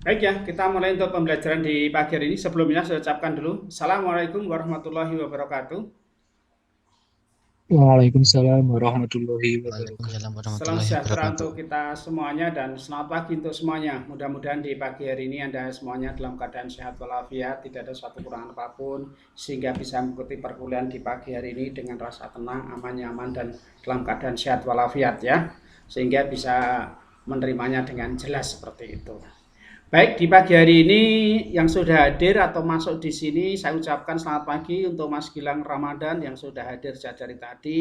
Baik ya, kita mulai untuk pembelajaran di pagi hari ini. Sebelumnya saya ucapkan dulu, Assalamualaikum warahmatullahi wabarakatuh. Waalaikumsalam warahmatullahi wabarakatuh. Waalaikumsalam Salam warahmatullahi sejahtera wabarakatuh. untuk kita semuanya dan selamat pagi untuk semuanya. Mudah-mudahan di pagi hari ini Anda semuanya dalam keadaan sehat walafiat, tidak ada suatu kurangan apapun, sehingga bisa mengikuti perkuliahan di pagi hari ini dengan rasa tenang, aman, nyaman, dan dalam keadaan sehat walafiat ya. Sehingga bisa menerimanya dengan jelas seperti itu. Baik, di pagi hari ini yang sudah hadir atau masuk di sini, saya ucapkan selamat pagi untuk Mas Gilang Ramadan yang sudah hadir sejak dari tadi.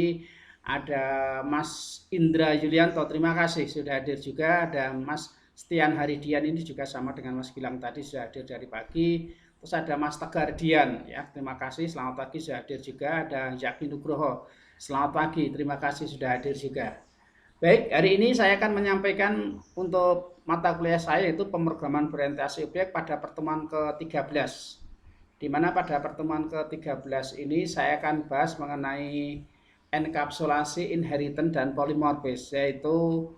Ada Mas Indra Yulianto, terima kasih sudah hadir juga. Ada Mas Stian Haridian, ini juga sama dengan Mas Gilang tadi sudah hadir dari pagi. Terus ada Mas Tegar Dian, ya terima kasih, selamat pagi sudah hadir juga. Ada Yaki Nugroho, selamat pagi, terima kasih sudah hadir juga. Baik, hari ini saya akan menyampaikan untuk mata kuliah saya yaitu pemrograman berorientasi objek pada pertemuan ke-13. Di mana pada pertemuan ke-13 ini saya akan bahas mengenai enkapsulasi, inheritance, dan polimorfis, yaitu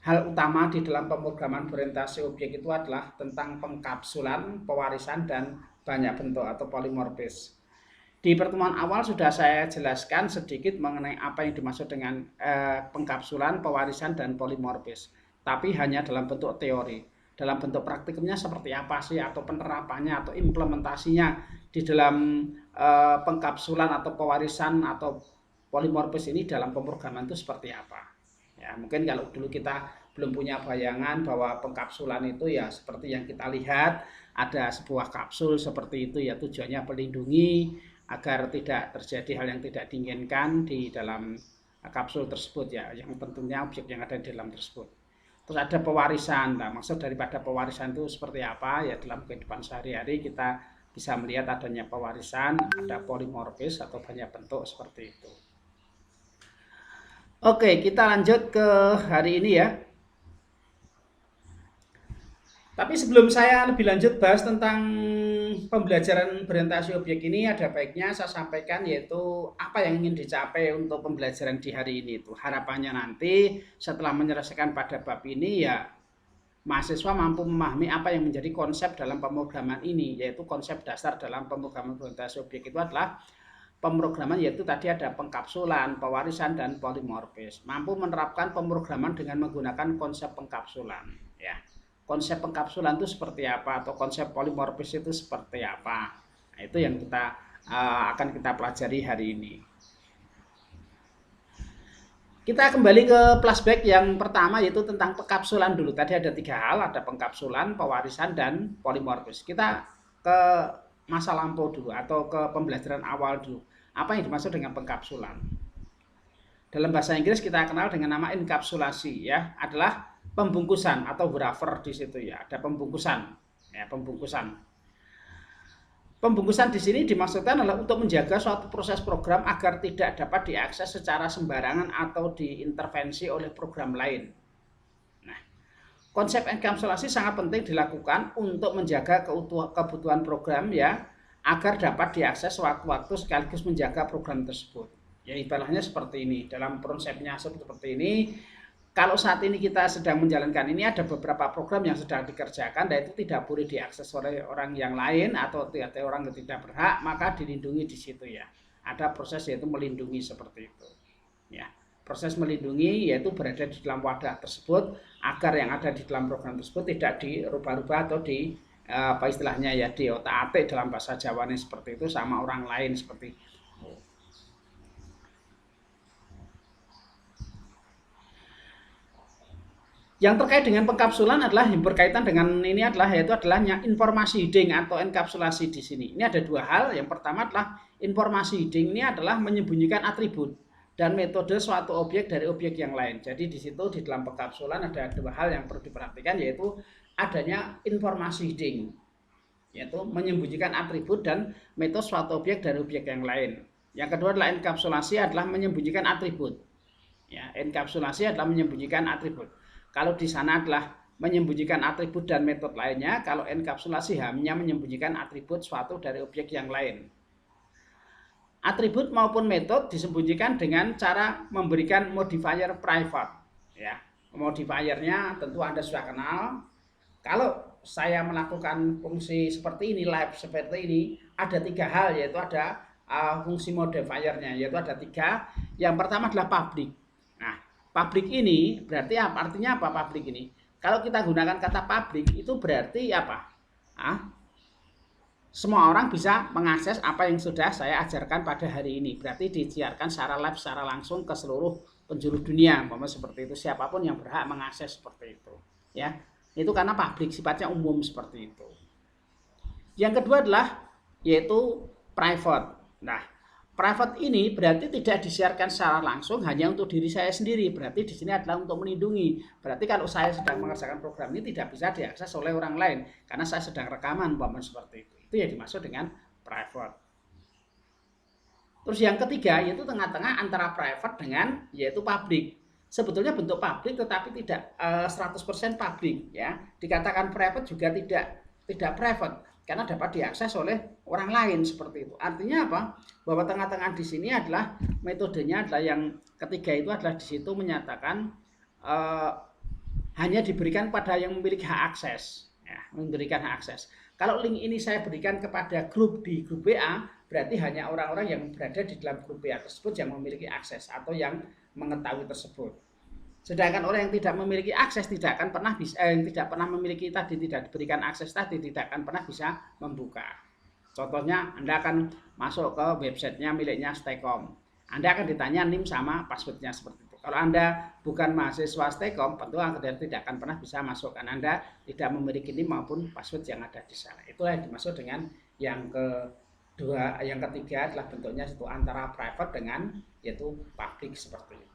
hal utama di dalam pemrograman berorientasi objek itu adalah tentang pengkapsulan, pewarisan, dan banyak bentuk atau polimorfis. Di pertemuan awal sudah saya jelaskan sedikit mengenai apa yang dimaksud dengan pengkapsulan, pewarisan, dan polimorfis. Tapi hanya dalam bentuk teori. Dalam bentuk praktikumnya seperti apa sih, atau penerapannya, atau implementasinya di dalam pengkapsulan atau pewarisan atau polimorfis ini dalam pemrograman itu seperti apa. Ya, mungkin kalau dulu kita belum punya bayangan bahwa pengkapsulan itu ya seperti yang kita lihat, ada sebuah kapsul seperti itu ya, tujuannya melindungi agar tidak terjadi hal yang tidak diinginkan di dalam kapsul tersebut ya, yang tentunya objek yang ada di dalam tersebut. Terus ada pewarisan. Nah, maksud daripada pewarisan itu seperti apa? Ya dalam kehidupan sehari-hari kita bisa melihat adanya pewarisan, ada polimorfis atau banyak bentuk seperti itu. Oke, kita lanjut ke hari ini ya. Tapi sebelum saya lebih lanjut bahas tentang pembelajaran berorientasi objek ini, ada baiknya saya sampaikan yaitu apa yang ingin dicapai untuk pembelajaran di hari ini itu. Harapannya nanti setelah menyelesaikan pada bab ini ya mahasiswa mampu memahami apa yang menjadi konsep dalam pemrograman ini, yaitu konsep dasar dalam pemrograman berorientasi objek itu adalah pemrograman, yaitu tadi ada pengkapsulan, pewarisan, dan polimorfis. Mampu menerapkan pemrograman dengan menggunakan konsep pengkapsulan ya. Konsep pengkapsulan itu seperti apa, atau konsep polimorfis itu seperti apa. Nah, itu yang kita akan kita pelajari hari ini. Kita kembali ke flashback yang pertama, yaitu tentang pengkapsulan dulu. Tadi ada tiga hal, ada pengkapsulan, pewarisan, dan polimorfis. Kita ke masa lampau dulu atau ke pembelajaran awal dulu. Apa yang dimaksud dengan pengkapsulan? Dalam bahasa Inggris kita kenal dengan nama enkapsulasi ya, adalah pembungkusan atau wrapper di situ ya. Ada pembungkusan. Ya, pembungkusan. Pembungkusan di sini dimaksudkan adalah untuk menjaga suatu proses program agar tidak dapat diakses secara sembarangan atau diintervensi oleh program lain. Nah, konsep enkapsulasi sangat penting dilakukan untuk menjaga kebutuhan program ya, agar dapat diakses sewaktu-waktu sekaligus menjaga program tersebut. Ya istilahnya seperti ini, dalam konsepnya seperti ini. Kalau saat ini kita sedang menjalankan ini, ada beberapa program yang sedang dikerjakan dan itu tidak boleh diakses oleh orang yang lain atau orang yang tidak berhak, maka dilindungi di situ ya. Ada proses yaitu melindungi seperti itu. Ya, proses melindungi yaitu berada di dalam wadah tersebut agar yang ada di dalam program tersebut tidak dirubah-rubah atau di apa istilahnya ya, di otak-atik dalam bahasa Jawanya seperti itu sama orang lain seperti itu. Yang terkait dengan pengkapsulan adalah yang berkaitan dengan ini adalah yaitu adalah informasi hiding atau enkapsulasi di sini. Ini ada dua hal. Yang pertama adalah informasi hiding ini adalah menyembunyikan atribut dan metode suatu objek dari objek yang lain. Jadi di situ di dalam pengkapsulan ada dua hal yang perlu diperhatikan, yaitu adanya informasi hiding, yaitu menyembunyikan atribut dan metode suatu objek dari objek yang lain. Yang kedua adalah enkapsulasi adalah menyembunyikan atribut. Ya, enkapsulasi adalah menyembunyikan atribut. Kalau di sana adalah menyembunyikan atribut dan metode lainnya, kalau enkapsulasi hanya menyembunyikan atribut suatu dari objek yang lain. Atribut maupun metode disembunyikan dengan cara memberikan modifier private. Ya, modifiernya tentu Anda sudah kenal. Kalau saya melakukan fungsi seperti ini, live seperti ini, ada 3 hal, yaitu ada fungsi modifiernya, yaitu ada 3. Yang pertama adalah public. Nah, public ini berarti apa? Artinya apa public ini? Kalau kita gunakan kata public itu berarti apa? Semua orang bisa mengakses apa yang sudah saya ajarkan pada hari ini. Berarti disiarkan secara live, secara langsung ke seluruh penjuru dunia. Seperti itu, siapapun yang berhak mengakses seperti itu. Ya, itu karena publik, sifatnya umum seperti itu. Yang kedua adalah yaitu private. Nah, private ini berarti tidak disiarkan secara langsung hanya untuk diri saya sendiri. Berarti di sini adalah untuk melindungi. Berarti kalau saya sedang mengerjakan program ini tidak bisa diakses oleh orang lain karena saya sedang rekaman seperti itu. Itu yang dimaksud dengan private. Terus yang ketiga yaitu tengah-tengah antara private dengan yaitu public. Sebetulnya bentuk public tetapi tidak 100% public ya. Dikatakan private juga tidak private karena dapat diakses oleh orang lain seperti itu. Artinya apa? Bahwa tengah-tengah di sini adalah metodenya adalah yang ketiga itu adalah di situ menyatakan hanya diberikan pada yang memiliki hak akses ya, memberikan hak akses. Kalau link ini saya berikan kepada grup di grup WA, berarti hanya orang-orang yang berada di dalam grup WA tersebut yang memiliki akses atau yang mengetahui tersebut. Sedangkan orang yang tidak memiliki akses tidak akan pernah bisa, yang tidak pernah memiliki tadi, tidak diberikan akses tadi, tidak akan pernah bisa membuka. Contohnya, Anda akan masuk ke websitenya miliknya Staycom. Anda akan ditanya NIM sama passwordnya seperti itu. Kalau Anda bukan mahasiswa Staycom, tentu Anda tidak akan pernah bisa masuk karena Anda tidak memiliki NIM maupun password yang ada di sana. Itulah yang dimaksud dengan yang kedua, yang ketiga adalah bentuknya itu antara private dengan yaitu public seperti itu.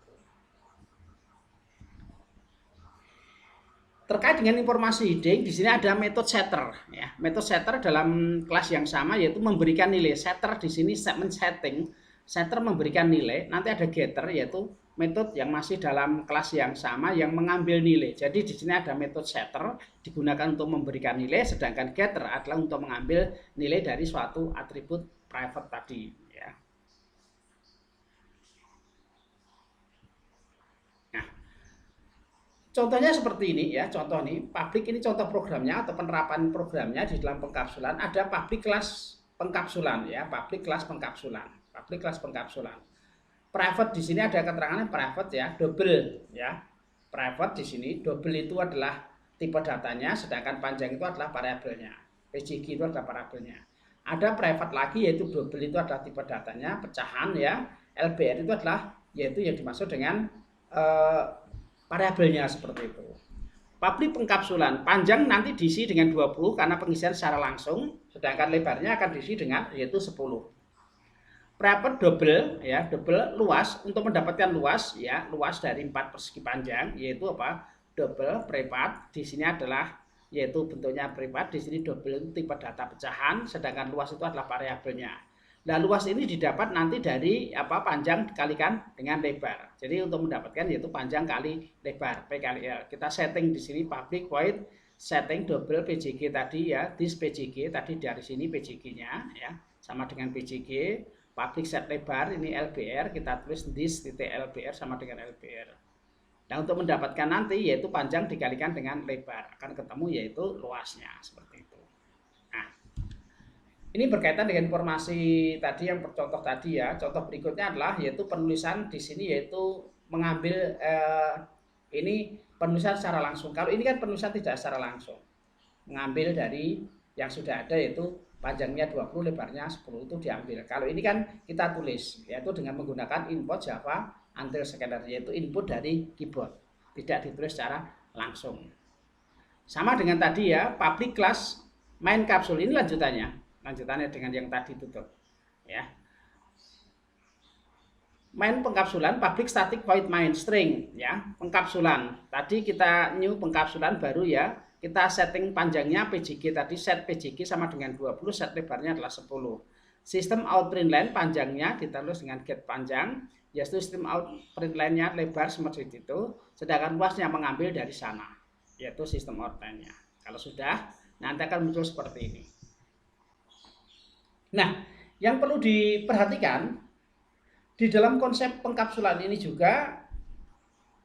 Terkait dengan informasi hiding, di sini ada metode setter. Ya, metode setter dalam kelas yang sama yaitu memberikan nilai. Setter di sini setting. Setter memberikan nilai. Nanti ada getter yaitu metode yang masih dalam kelas yang sama yang mengambil nilai. Jadi di sini ada metode setter digunakan untuk memberikan nilai, sedangkan getter adalah untuk mengambil nilai dari suatu atribut private tadi. Ya. Nah, contohnya seperti ini ya, contoh nih, public ini contoh programnya atau penerapan programnya di dalam pengkapsulan. Ada public class pengkapsulan ya, public class pengkapsulan, public class pengkapsulan. Private di sini ada keterangannya private ya, double ya. Private di sini double itu adalah tipe datanya, sedangkan panjang itu adalah variabelnya. PJG itu adalah variabelnya. Ada private lagi yaitu double itu adalah tipe datanya, pecahan ya. LBR itu adalah yaitu yang dimaksud dengan variabelnya seperti itu. Public pengkapsulan panjang nanti diisi dengan 20 karena pengisian secara langsung, sedangkan lebarnya akan diisi dengan yaitu 10. Private double ya, double luas untuk mendapatkan luas ya, luas dari 4 persegi panjang yaitu apa? Double private di sini adalah yaitu bentuknya private, di sini double itu tipe data pecahan, sedangkan luas itu adalah variabelnya. Nah, luas ini didapat nanti dari apa panjang dikalikan dengan lebar. Jadi untuk mendapatkan yaitu panjang kali lebar P kali L. Kita setting di sini public void setting double PJG tadi ya, this PJG tadi dari sini PJG-nya ya, sama dengan PJG. Public set lebar ini LBR, kita tulis this titik LBR sama dengan LBR. Dan untuk mendapatkan nanti yaitu panjang dikalikan dengan lebar, akan ketemu yaitu luasnya seperti itu. Nah, ini berkaitan dengan informasi tadi yang contoh tadi ya. Contoh berikutnya adalah yaitu penulisan di sini yaitu mengambil ini penulisan secara langsung. Kalau ini kan penulisan tidak secara langsung, mengambil dari yang sudah ada yaitu panjangnya 20, lebarnya 10 itu diambil. Kalau ini kan kita tulis yaitu dengan menggunakan input Java until scanner yaitu input dari keyboard, tidak ditulis secara langsung. Sama dengan tadi ya, public class main kapsul ini lanjutannya dengan yang tadi tutup ya. Main pengkapsulan public static void main string ya, pengkapsulan. Tadi kita new pengkapsulan baru ya. Kita setting panjangnya PJG tadi, set PJG sama dengan 20, set lebarnya adalah 10. Sistem out print line panjangnya kita tulis dengan get panjang, yaitu sistem out print line-nya lebar seperti itu, sedangkan luasnya mengambil dari sana, yaitu sistem out line-nya. Kalau sudah, nanti akan muncul seperti ini. Nah, yang perlu diperhatikan, di dalam konsep pengkapsulan ini juga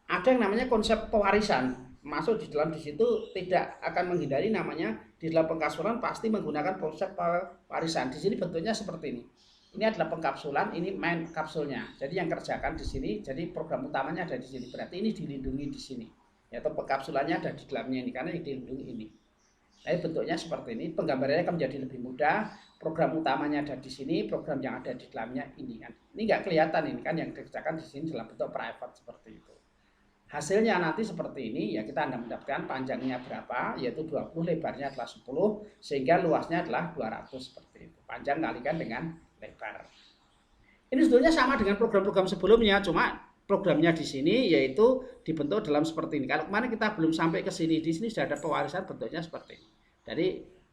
ada yang namanya konsep pewarisan. masuk di dalam di situ tidak akan menghindari namanya di dalam pengkapsulan pasti menggunakan konsep pewarisan. Di sini bentuknya seperti ini. Ini adalah pengkapsulan, ini main kapsulnya. Jadi yang kerjakan di sini, jadi program utamanya ada di sini. Berarti ini dilindungi di sini. Yaitu pengkapsulannya ada di dalamnya ini karena yang dilindungi ini. Jadi bentuknya seperti ini. Penggambarannya akan menjadi lebih mudah. Program utamanya ada di sini, program yang ada di dalamnya ini kan. Ini nggak kelihatan ini kan yang dikerjakan di sini dalam bentuk private seperti itu. Hasilnya nanti seperti ini, ya kita Anda mendapatkan panjangnya berapa, yaitu 20, lebarnya adalah 10, sehingga luasnya adalah 200 seperti itu. Panjang kalikan dengan lebar. Ini sebetulnya sama dengan program-program sebelumnya, cuma programnya di sini yaitu dibentuk dalam seperti ini. Kalau kemarin kita belum sampai ke sini, di sini sudah ada pewarisan bentuknya seperti ini. Dari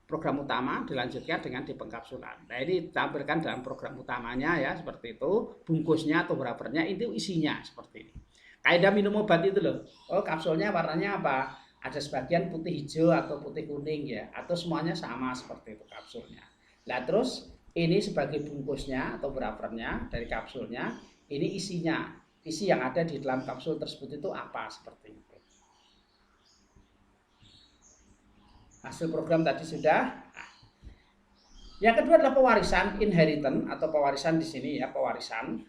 program utama dilanjutkan dengan di pengkapsulan. Nah ini ditampilkan dalam program utamanya ya seperti itu, bungkusnya atau wrappernya itu isinya seperti ini. Kaidah minum obat itu loh. Oh, kapsulnya warnanya apa? Ada sebagian putih hijau atau putih kuning ya, atau semuanya sama seperti itu kapsulnya. Nah, terus ini sebagai bungkusnya atau wrappernya dari kapsulnya, ini isinya. Isi yang ada di dalam kapsul tersebut itu apa seperti itu. Hasil program tadi sudah. Yang kedua adalah pewarisan, inheritance atau pewarisan di sini ya, pewarisan.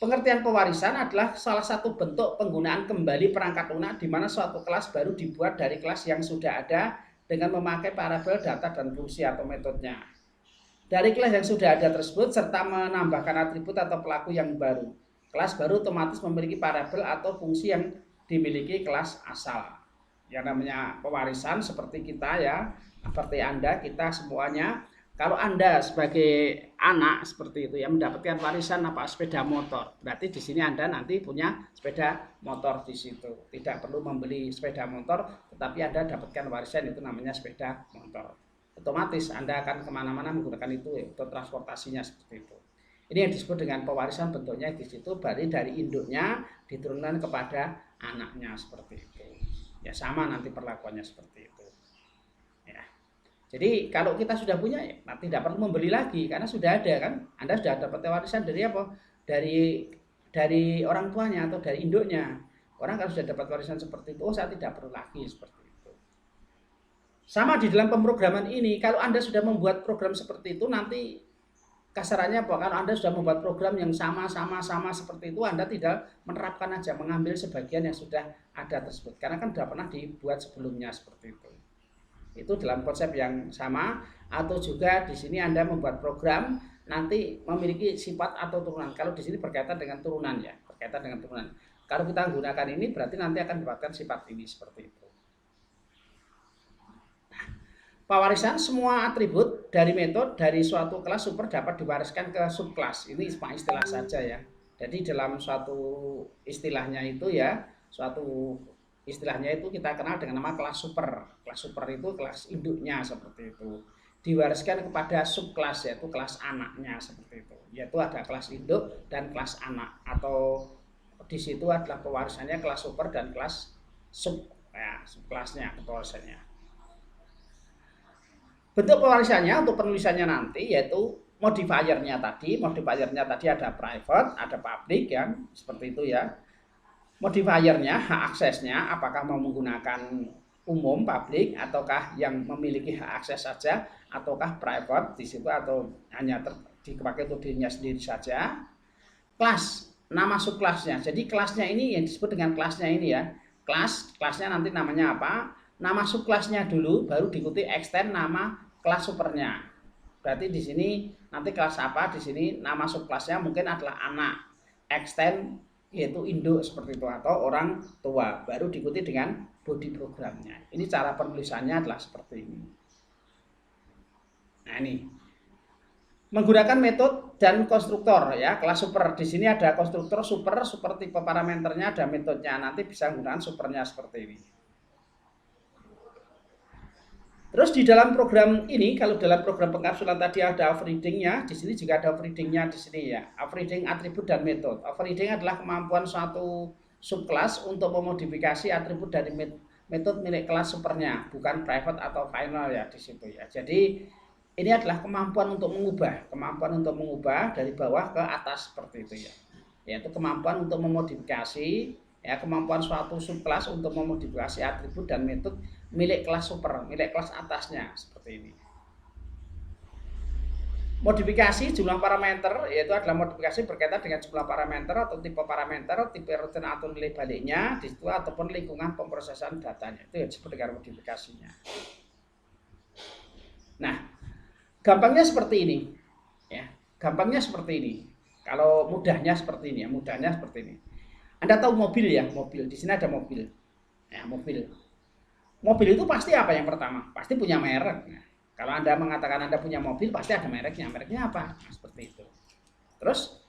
Pengertian pewarisan adalah salah satu bentuk penggunaan kembali perangkat lunak di mana suatu kelas baru dibuat dari kelas yang sudah ada dengan memakai parabel data dan fungsi atau metodenya. Dari kelas yang sudah ada tersebut serta menambahkan atribut atau pelaku yang baru. Kelas baru otomatis memiliki parabel atau fungsi yang dimiliki kelas asal. Yang namanya pewarisan seperti kita ya, seperti Anda, kita semuanya. Kalau Anda sebagai anak seperti itu ya mendapatkan warisan apa sepeda motor, berarti di sini Anda nanti punya sepeda motor di situ. Tidak perlu membeli sepeda motor, tetapi Anda dapatkan warisan itu namanya sepeda motor. Otomatis Anda akan kemana-mana menggunakan itu untuk transportasinya seperti itu. Ini yang disebut dengan pewarisan bentuknya di situ, dari induknya diturunkan kepada anaknya seperti itu. Ya sama nanti perlakuannya seperti itu. Ya. Jadi kalau kita sudah punya, ya, tidak perlu membeli lagi karena sudah ada kan. Anda sudah dapat warisan dari apa? Dari orang tuanya atau dari induknya. Orang kalau sudah dapat warisan seperti itu, oh saya tidak perlu lagi seperti itu. Sama di dalam pemrograman ini, kalau Anda sudah membuat program seperti itu, nanti kasarannya apa? Kalau Anda sudah membuat program yang sama seperti itu, Anda tidak menerapkan aja, mengambil sebagian yang sudah ada tersebut. Karena kan sudah pernah dibuat sebelumnya seperti itu. Itu dalam konsep yang sama. Atau juga di sini Anda membuat program nanti memiliki sifat atau turunan. Kalau di sini berkaitan dengan turunan ya, berkaitan dengan turunan. Kalau kita menggunakan ini berarti nanti akan mendapatkan sifat ini seperti itu. Pewarisan semua atribut dari metode dari suatu kelas super dapat diwariskan ke subkelas. Ini cuma istilah saja ya. Jadi dalam suatu istilahnya itu ya, suatu istilahnya itu kita kenal dengan nama kelas super. Kelas super itu kelas induknya seperti itu. Diwariskan kepada subkelas yaitu kelas anaknya seperti itu. Yaitu ada kelas induk dan kelas anak atau di situ adalah pewarisannya kelas super dan kelas sub ya, subkelasnya pewarisannya. Bentuk pewarisannya untuk penulisannya nanti yaitu modifiernya tadi ada private, ada public ya, seperti itu ya. Modifiernya hak aksesnya apakah mau menggunakan umum public ataukah yang memiliki hak akses saja ataukah private di situ atau hanya dipakai untuk dirinya sendiri saja. Kelas, nama subkelasnya. Jadi kelasnya ini yang disebut dengan kelasnya ini ya. Kelasnya nanti namanya apa? Nama subkelasnya dulu baru diikuti extend nama kelas supernya. Berarti di sini nanti kelas apa? Di sini nama subkelasnya mungkin adalah anak. Extend yaitu induk seperti itu atau orang tua. Baru diikuti dengan body programnya. Ini cara penulisannya adalah seperti ini. Nah, ini menggunakan metode dan konstruktor ya, kelas super. Di sini ada konstruktor super tipe parameternya, ada metodenya. Nanti bisa menggunakan supernya seperti ini. Terus di dalam program ini, kalau dalam program pengkapsulan tadi ada overriding-nya, di sini juga ada overriding-nya di sini ya. Overriding atribut dan metode. Overriding adalah kemampuan suatu subkelas untuk memodifikasi atribut dari metode milik kelas supernya, bukan private atau final ya di situ ya. Jadi ini adalah kemampuan untuk mengubah dari bawah ke atas seperti itu ya. Yaitu kemampuan untuk memodifikasi ya, kemampuan suatu subkelas untuk memodifikasi atribut dan metode milik kelas super, milik kelas atasnya seperti ini. Modifikasi jumlah parameter yaitu adalah modifikasi berkaitan dengan jumlah parameter atau tipe parameter, tipe return atau nilai baliknya di situ ataupun lingkungan pemrosesan datanya. Itu yang disebut dengan modifikasinya. Nah, gampangnya seperti ini. Ya, gampangnya seperti ini. Kalau mudahnya seperti ini ya, mudahnya seperti ini. Anda tahu mobil ya, mobil. Di sini ada mobil. Ya, mobil. Mobil itu pasti apa yang pertama? Pasti punya merek. Nah, kalau Anda mengatakan Anda punya mobil, pasti ada mereknya. Mereknya apa? Nah, seperti itu. Terus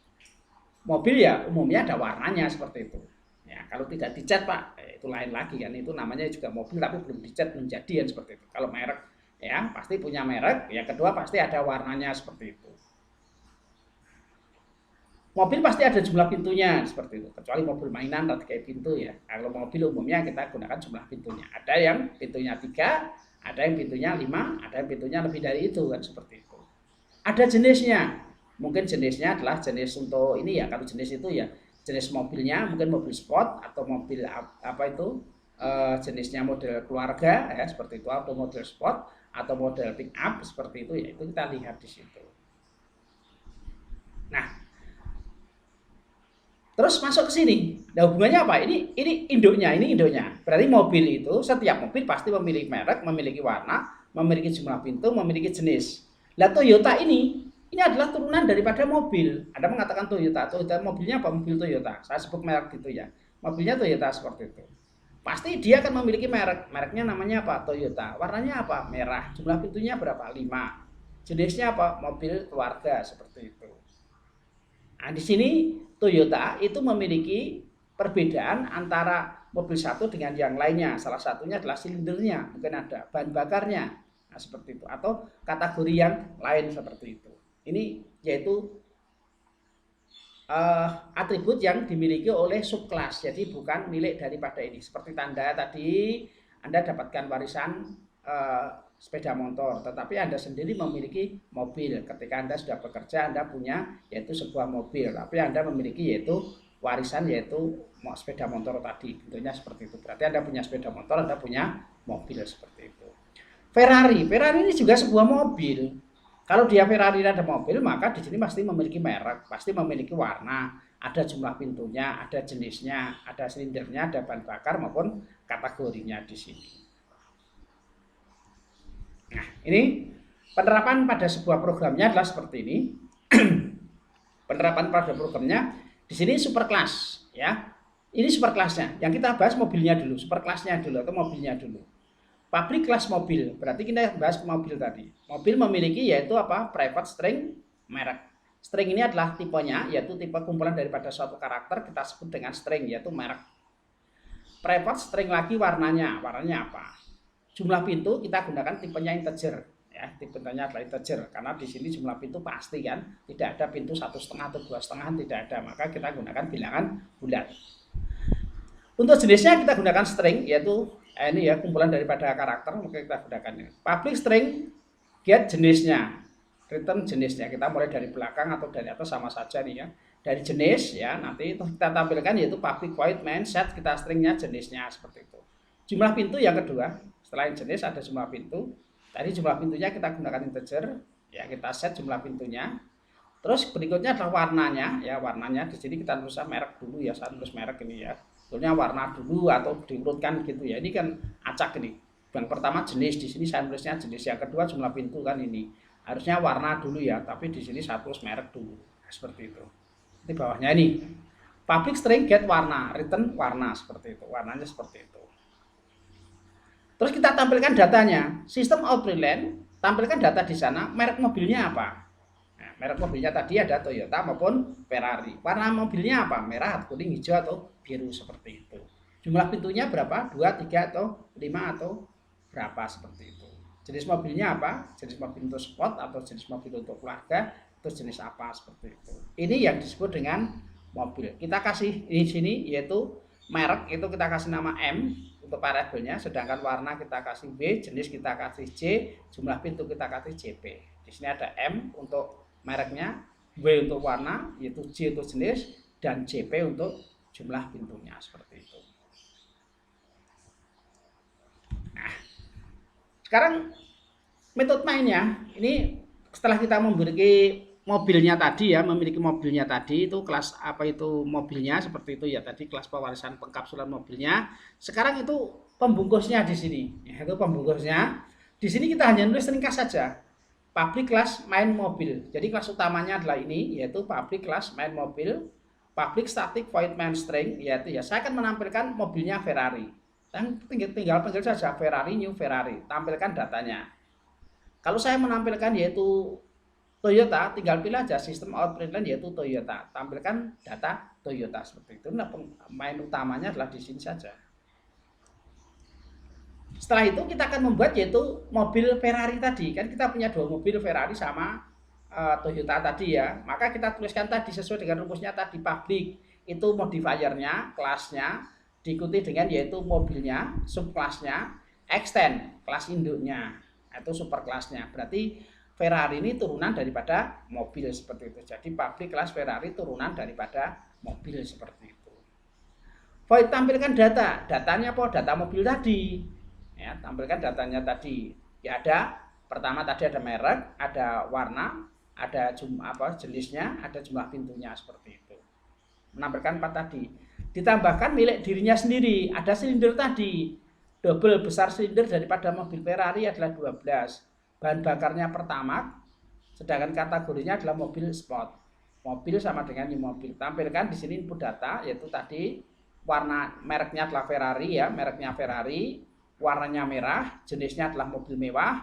mobil ya umumnya ada warnanya seperti itu. Ya, kalau tidak dicat Pak, itu lain lagi kan. Itu namanya juga mobil tapi belum dicat menjadi kan seperti itu. Kalau merek ya pasti punya merek. Yang kedua pasti ada warnanya seperti itu. Mobil pasti ada jumlah pintunya seperti itu. Kecuali mobil mainan atau kayak pintu ya. Kalau mobil umumnya kita gunakan jumlah pintunya. Ada yang pintunya 3, ada yang pintunya 5, ada yang pintunya lebih dari itu kan seperti itu. Ada jenisnya. Mungkin jenisnya adalah jenis untuk ini ya. Kalau jenis itu ya jenis mobilnya mungkin mobil sport atau mobil apa itu jenisnya model keluarga ya seperti itu, atau model sport atau model pick up seperti itu ya. Itu kita lihat di situ. Nah, terus masuk ke sini. Nah, hubungannya apa? Ini induknya, ini induknya. Berarti mobil itu, setiap mobil pasti memiliki merek, memiliki warna, memiliki jumlah pintu, memiliki jenis. Nah, Toyota ini adalah turunan daripada mobil. Ada mengatakan Toyota. Toyota mobilnya apa? Mobil Toyota. Saya sebut merek gitu ya. Mobilnya Toyota seperti itu. Pasti dia akan memiliki merek. Mereknya namanya apa? Toyota. Warnanya apa? Merah. Jumlah pintunya berapa? 5. Jenisnya apa? Mobil keluarga seperti itu. Nah, di sini Toyota itu memiliki perbedaan antara mobil satu dengan yang lainnya. Salah satunya adalah silindernya, mungkin ada bahan bakarnya, nah, seperti itu. Atau kategori yang lain seperti itu. Ini yaitu atribut yang dimiliki oleh subkelas, jadi bukan milik daripada ini. Seperti tanda tadi, Anda dapatkan warisan sepeda motor, tetapi Anda sendiri memiliki mobil. Ketika Anda sudah bekerja, Anda punya yaitu sebuah mobil, tapi Anda memiliki yaitu warisan yaitu sepeda motor tadi. Bentuknya seperti itu. Berarti Anda punya sepeda motor, Anda punya mobil seperti itu. Ferrari ini juga sebuah mobil. Kalau dia Ferrari ada mobil, maka di sini pasti memiliki merek, pasti memiliki warna, ada jumlah pintunya, ada jenisnya, ada silindernya, ada bahan bakar maupun kategorinya di sini. Nah, ini penerapan pada sebuah programnya adalah seperti ini. Penerapan pada programnya di sini superclass ya. Ini superclassnya. Yang kita bahas mobilnya dulu, superclassnya dulu atau mobilnya dulu. Public class mobil, berarti kita bahas mobil tadi. Mobil memiliki yaitu apa? Private string merek. String ini adalah tipenya, yaitu tipe kumpulan daripada suatu karakter kita sebut dengan string, yaitu merek. Private string lagi warnanya apa? Jumlah pintu kita gunakan tipenya integer, ya. Tipenya adalah integer karena di sini jumlah pintu pasti kan, tidak ada pintu 1,5 atau 2,5 tidak ada, maka kita gunakan bilangan bulat. Untuk jenisnya kita gunakan string, yaitu ini ya kumpulan daripada karakter, maka kita gunakan ini. Public string get jenisnya, return jenisnya. Kita mulai dari belakang atau dari atas sama saja nih ya. Dari jenis ya, nanti itu kita tampilkan yaitu public void main set, kita stringnya jenisnya seperti itu. Jumlah pintu yang kedua, setelah jenis ada jumlah pintu. Tadi jumlah pintunya kita gunakan integer, ya kita set jumlah pintunya. Terus berikutnya adalah warnanya, ya warnanya di sini kita tulis merek dulu ya, saya tulis merek ini ya. Sebetulnya warna dulu atau diurutkan gitu ya. Ini kan acak ini. Yang pertama jenis, di sini saya tulisnya jenis. Yang kedua jumlah pintu kan ini. Harusnya warna dulu ya, tapi di sini saya tulis merek dulu. Seperti itu. Di bawahnya ini. Public string get warna, return warna seperti itu. Warnanya seperti itu. Terus kita tampilkan datanya. Sistem out brilliant, tampilkan data di sana. Merek mobilnya apa? Nah, merek mobilnya tadi ada Toyota maupun Ferrari. Warna mobilnya apa? Merah, kuning, hijau atau biru seperti itu. Jumlah pintunya berapa? 2, 3 atau 5 atau berapa seperti itu. Jenis mobilnya apa? Jenis mobil untuk sport atau jenis mobil untuk keluarga atau jenis apa seperti itu. Ini yang disebut dengan mobil. Kita kasih di sini yaitu merek itu kita kasih nama M untuk variabelnya, sedangkan warna kita kasih B, jenis kita kasih J, jumlah pintu kita kasih JP. Di sini ada M untuk mereknya, W untuk warna, yaitu J untuk jenis, dan JP untuk jumlah pintunya seperti itu. Nah, sekarang metode mainnya ini setelah kita memiliki mobilnya tadi ya, itu kelas apa itu mobilnya seperti itu ya tadi, kelas pewarisan pengkapsulan mobilnya. Sekarang itu pembungkusnya di sini, yaitu pembungkusnya di sini kita hanya nulis ringkas saja. Public class main mobil. Jadi kelas utamanya adalah ini, yaitu public class main mobil, public static void main string, yaitu ya saya akan menampilkan mobilnya Ferrari. Dan tinggal panggil saja Ferrari new Ferrari, tampilkan datanya. Kalau saya menampilkan yaitu Toyota, tinggal pilih aja sistem output line yaitu Toyota, tampilkan data Toyota seperti itu. Nah, main utamanya adalah di sini saja. Setelah itu kita akan membuat yaitu mobil Ferrari tadi, kan kita punya dua mobil Ferrari sama Toyota tadi ya, maka kita tuliskan tadi sesuai dengan rumusnya tadi, public itu modifiernya, kelasnya, diikuti dengan yaitu mobilnya, subkelasnya, extend kelas induknya, itu superkelasnya. Berarti Ferrari ini turunan daripada mobil seperti itu. Jadi public kelas Ferrari turunan daripada mobil seperti itu. Void tampilkan data, datanya apa? Data mobil tadi. Ya, tampilkan datanya tadi. Ya ada pertama tadi ada merek, ada warna, ada jenisnya, ada jumlah pintunya seperti itu. Menampilkan 4 tadi. Ditambahkan milik dirinya sendiri, ada silinder tadi. Double besar silinder daripada mobil Ferrari adalah 12. Bahan bakarnya Pertamax, sedangkan kategorinya adalah mobil sport. Mobil sama dengan new mobil. Tampilkan di sini input data yaitu tadi warna mereknya adalah Ferrari ya, mereknya Ferrari. Warnanya merah, jenisnya adalah mobil mewah.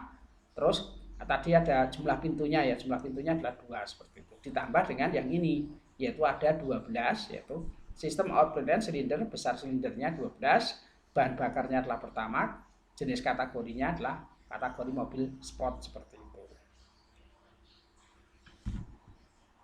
Terus tadi ada jumlah pintunya ya, jumlah pintunya adalah 2 seperti itu. Ditambah dengan yang ini, yaitu ada 12, yaitu sistem output dan silinder, besar silindernya 12, bahan bakarnya adalah Pertamax, jenis kategorinya adalah kategori mobil sport seperti itu.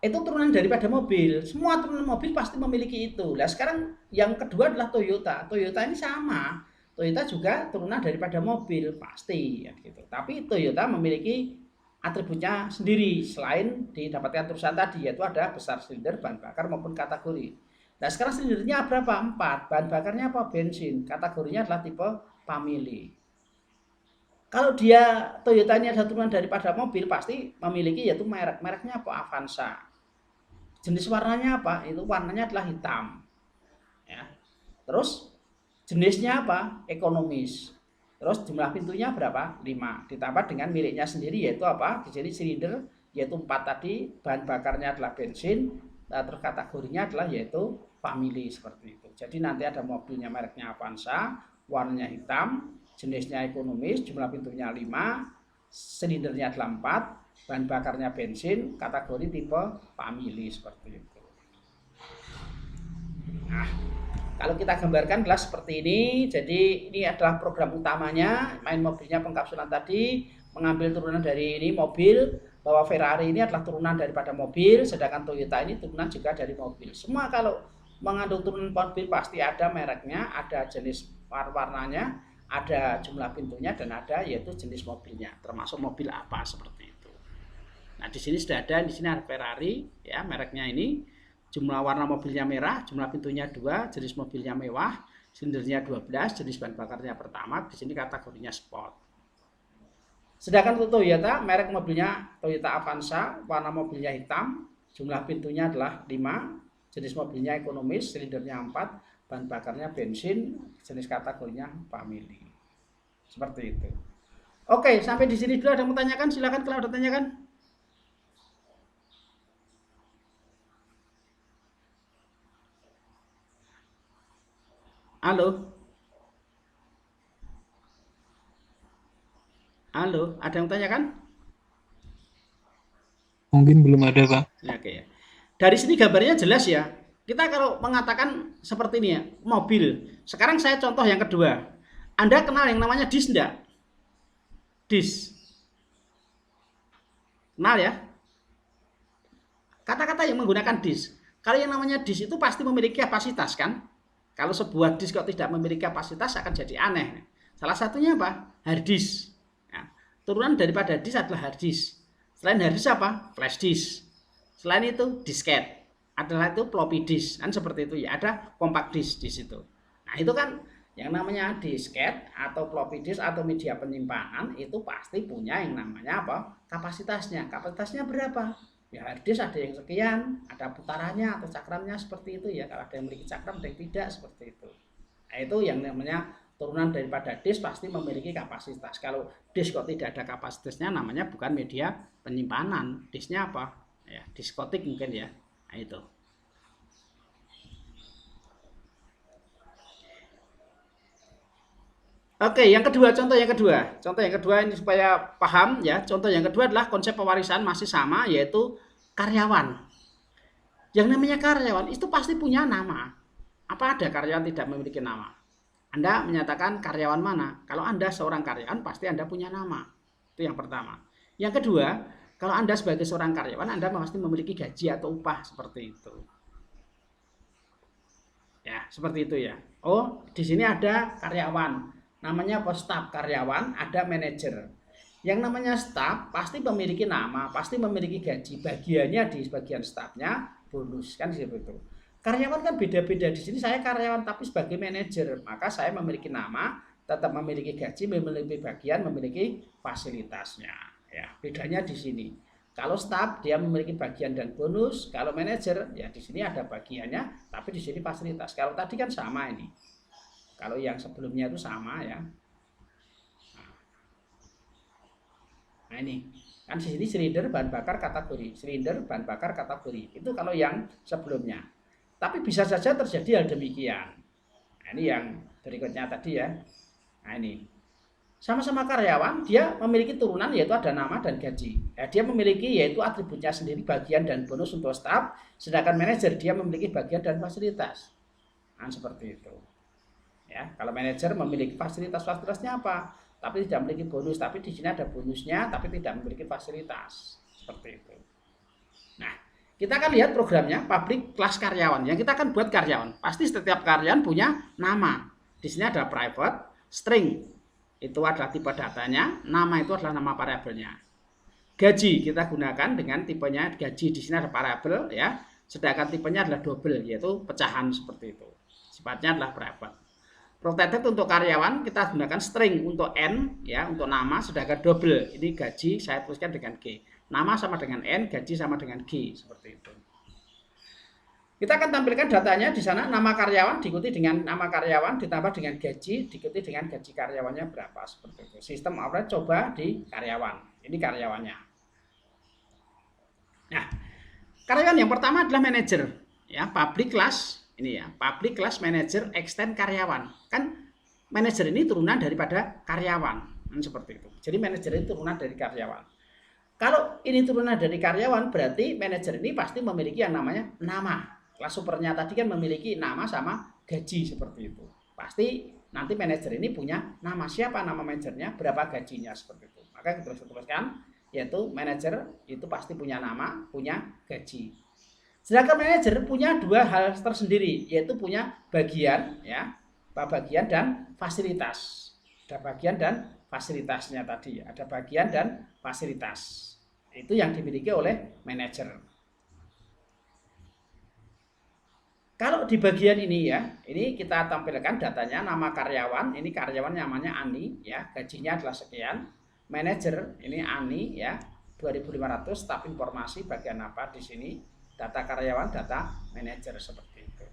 Itu turunan daripada mobil. Semua turunan mobil pasti memiliki itu. Nah, sekarang yang kedua adalah Toyota. Toyota ini sama. Toyota juga turunan daripada mobil pasti ya gitu. Tapi Toyota memiliki atributnya sendiri selain didapatkan tulisan tadi, yaitu ada besar silinder, bahan bakar maupun kategori. Nah sekarang silindernya berapa? 4. Bahan bakarnya apa? Bensin. Kategorinya adalah tipe family. Kalau dia Toyota ini ada turunan daripada mobil pasti memiliki yaitu merek. Mereknya apa? Avanza. Jenis warnanya apa? Itu warnanya adalah hitam. Ya. Terus jenisnya apa? Ekonomis. Terus jumlah pintunya berapa? 5. Ditambah dengan miliknya sendiri yaitu apa? Di sini silinder yaitu 4 tadi, bahan bakarnya adalah bensin, terus kategorinya adalah yaitu family seperti itu. Jadi nanti ada mobilnya mereknya Avanza, warnanya hitam, jenisnya ekonomis, jumlah pintunya 5, silindernya adalah 4, bahan bakarnya bensin, kategori tipe family seperti itu. Nah, kalau kita gambarkan adalah seperti ini. Jadi ini adalah program utamanya, main mobilnya pengkapsulan tadi, mengambil turunan dari ini mobil, bahwa Ferrari ini adalah turunan daripada mobil, sedangkan Toyota ini turunan juga dari mobil. Semua kalau mengandung turunan mobil pasti ada mereknya, ada jenis warnanya, ada jumlah pintunya, dan ada yaitu jenis mobilnya, termasuk mobil apa seperti itu. Nah di sini sudah ada, di sini ada Ferrari, ya mereknya ini. Jumlah warna mobilnya merah, jumlah pintunya 2, jenis mobilnya mewah, silindernya 12, jenis bahan bakarnya Pertamax, di sini kategorinya sport. Sedangkan untuk Toyota, merek mobilnya Toyota Avanza, warna mobilnya hitam, jumlah pintunya adalah 5, jenis mobilnya ekonomis, silindernya 4, bahan bakarnya bensin, jenis kategorinya family. Seperti itu. Oke, sampai di sini dulu. Ada yang mau tanyakan? Silakan kalau ada tanyakan. Halo. Halo, ada yang tanyakan? Mungkin belum ada, Pak. Oke ya. Dari sini gambarnya jelas ya. Kita kalau mengatakan seperti ini ya, mobil. Sekarang saya contoh yang kedua. Anda kenal yang namanya dis enggak? Dis. Kenal ya? Kata-kata yang menggunakan dis. Kalau yang namanya dis itu pasti memiliki kapasitas kan? Kalau sebuah disk kok tidak memiliki kapasitas akan jadi aneh. Salah satunya apa? Hard disk. Ya. Turunan daripada disk adalah hard disk. Selain hard disk apa? Flash disk. Selain itu disket. adalah itu floppy disk kan seperti itu ya, ada compact disk di situ. Nah itu kan yang namanya disket atau floppy disk atau media penyimpanan itu pasti punya yang namanya apa? Kapasitasnya. Kapasitasnya berapa? Ya hard disk ada yang sekian, ada putarannya atau cakramnya seperti itu ya. Kalau ada yang memiliki cakram, ada yang tidak seperti itu. Nah itu yang namanya turunan daripada disk pasti memiliki kapasitas. Kalau disk kok tidak ada kapasitasnya namanya bukan media penyimpanan. Disknya apa? Ya, diskotik mungkin ya. Nah itu. Oke, yang kedua, contoh yang kedua. Contoh yang kedua ini supaya paham ya. Contoh yang kedua adalah konsep pewarisan masih sama, yaitu karyawan. Yang namanya karyawan itu pasti punya nama. Apa ada karyawan tidak memiliki nama? Anda menyatakan karyawan mana? Kalau Anda seorang karyawan pasti Anda punya nama. Itu yang pertama. Yang kedua, kalau Anda sebagai seorang karyawan Anda pasti memiliki gaji atau upah seperti itu. Ya, seperti itu ya. Oh, di sini ada karyawan. Namanya staf karyawan, ada manajer. Yang namanya staf pasti memiliki nama, pasti memiliki gaji. Bagiannya di bagian stafnya bonus kan seperti itu. Karyawan kan beda-beda. Di sini saya karyawan tapi sebagai manajer, maka saya memiliki nama, tetap memiliki gaji, memiliki bagian, memiliki fasilitasnya. Ya, bedanya di sini. Kalau staf dia memiliki bagian dan bonus, kalau manajer ya di sini ada bagiannya, tapi di sini fasilitas. Kalau tadi kan sama ini. Kalau yang sebelumnya itu sama ya. Nah ini kan di sini silinder bahan bakar kategori, silinder bahan bakar kategori. Itu kalau yang sebelumnya. Tapi bisa saja terjadi hal demikian. Nah ini yang berikutnya tadi ya. Nah ini sama-sama karyawan, dia memiliki turunan yaitu ada nama dan gaji. Ya, dia memiliki yaitu atributnya sendiri bagian dan bonus untuk staf, sedangkan manajer dia memiliki bagian dan fasilitas. Nah seperti itu. Ya, kalau manajer memiliki fasilitasnya apa? Tapi tidak memiliki bonus, tapi di sini ada bonusnya, tapi tidak memiliki fasilitas. Seperti itu. Nah, kita akan lihat programnya public class karyawan. Yang kita akan buat karyawan. Pasti setiap karyawan punya nama. Di sini ada private, string. Itu adalah tipe datanya, nama itu adalah nama variabelnya. Gaji kita gunakan dengan tipenya gaji. Di sini ada variabel ya. Sedangkan tipenya adalah double, yaitu pecahan seperti itu. Sifatnya adalah private. Protected untuk karyawan kita gunakan string untuk N ya, untuk nama, sedangkan double ini gaji saya tuliskan dengan G. Nama sama dengan N, gaji sama dengan G seperti itu. Kita akan tampilkan datanya di sana, nama karyawan diikuti dengan nama karyawan ditambah dengan gaji diikuti dengan gaji karyawannya berapa seperti itu. Sistem average coba di karyawan. Ini karyawannya. Nah, karyawan yang pertama adalah manajer ya, public class. Ini ya, public class manager extend karyawan. Kan manajer ini turunan daripada karyawan. Seperti itu. Jadi manajer ini turunan dari karyawan. Kalau ini turunan dari karyawan, berarti manajer ini pasti memiliki yang namanya nama. Kelas supernya tadi kan memiliki nama sama gaji seperti itu. Pasti nanti manajer ini punya nama. Siapa nama manajernya, berapa gajinya seperti itu. Maka kita tuliskan, yaitu manajer itu pasti punya nama, punya gaji. Sedangkan manajer punya dua hal tersendiri, yaitu punya bagian ya, bagian dan fasilitas. Ada bagian dan fasilitasnya tadi, ada bagian dan fasilitas. Itu yang dimiliki oleh manajer. Kalau di bagian ini ya, ini kita tampilkan datanya, nama karyawan, ini karyawan namanya Ani ya, gajinya adalah sekian. Manajer ini Ani ya, 2.500, staf informasi bagian apa di sini? Data karyawan, data manajer seperti itu.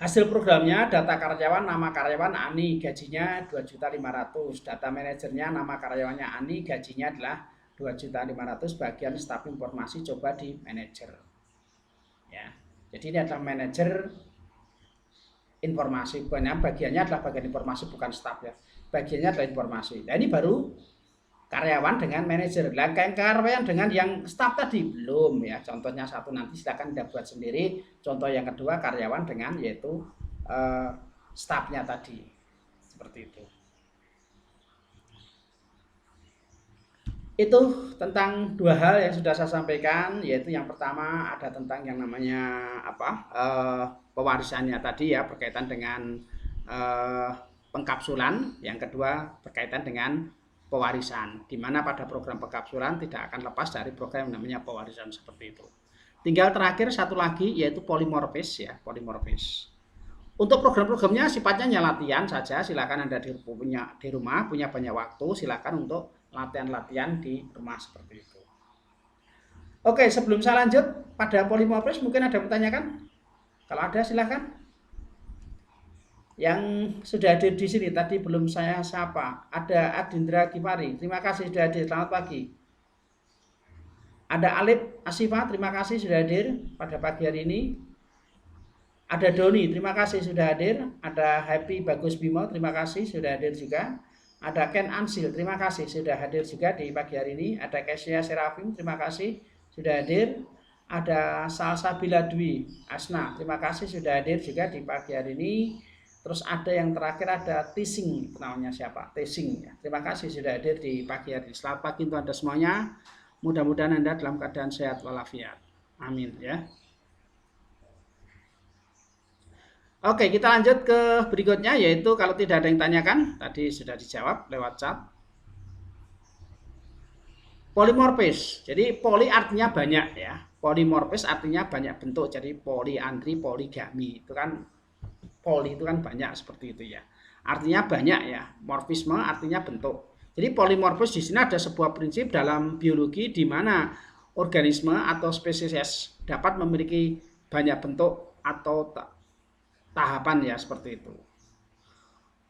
Hasil programnya data karyawan, nama karyawan Ani, gajinya 2.500.000. Data manajernya nama karyawannya Ani, gajinya adalah 2.500.000. Bagian staf informasi coba di manajer. Ya. Jadi ini adalah manajer informasi, bagiannya adalah bagian informasi bukan staf ya, bagiannya adalah informasi. Nah ini baru karyawan dengan manajer. Nah karyawan dengan yang staf tadi belum ya, contohnya satu nanti silakan Anda buat sendiri. Contoh yang kedua karyawan dengan yaitu stafnya tadi seperti itu. Itu tentang dua hal yang sudah saya sampaikan, yaitu yang pertama ada tentang yang namanya apa, pewarisannya tadi ya, berkaitan dengan pengkapsulan, yang kedua berkaitan dengan pewarisan, di mana pada program pengkapsulan tidak akan lepas dari program yang namanya pewarisan seperti itu. Tinggal terakhir satu lagi yaitu polimorfis ya, polimorfis. Untuk program-programnya sifatnya latihan saja, silakan Anda di rumah punya banyak waktu, silakan untuk latihan-latihan di rumah seperti itu. Oke, sebelum saya lanjut pada polimorfis mungkin ada yang bertanyakan? Kalau ada silakan. Yang sudah hadir di sini tadi belum saya sapa. Ada Adindra Gifari, terima kasih sudah hadir. Selamat pagi. Ada Alip Asifa, terima kasih sudah hadir pada pagi hari ini. Ada Doni, terima kasih sudah hadir. Ada Happy Bagus Bimo, terima kasih sudah hadir juga. Ada Ken Ansil, terima kasih sudah hadir juga di pagi hari ini. Ada Kesia Serafim, terima kasih sudah hadir. Ada Salsabila Dwi Asna, terima kasih sudah hadir juga di pagi hari ini. Terus ada yang terakhir ada Tising, namanya siapa? Tising ya. Terima kasih sudah hadir di pagi hari. Selamat pagi untuk Anda semuanya. Mudah-mudahan Anda dalam keadaan sehat walafiat. Amin ya. Oke, kita lanjut ke berikutnya yaitu kalau tidak ada yang tanyakan, tadi sudah dijawab lewat chat. Polimorfis. Jadi poli artinya banyak ya. Polimorfis artinya banyak bentuk. Jadi poliandri, poligami. Itu kan poli itu kan banyak seperti itu ya. Artinya banyak ya. Morfisme artinya bentuk. Jadi polimorfis di sini ada sebuah prinsip dalam biologi di mana organisme atau spesies dapat memiliki banyak bentuk atau tahapan ya seperti itu.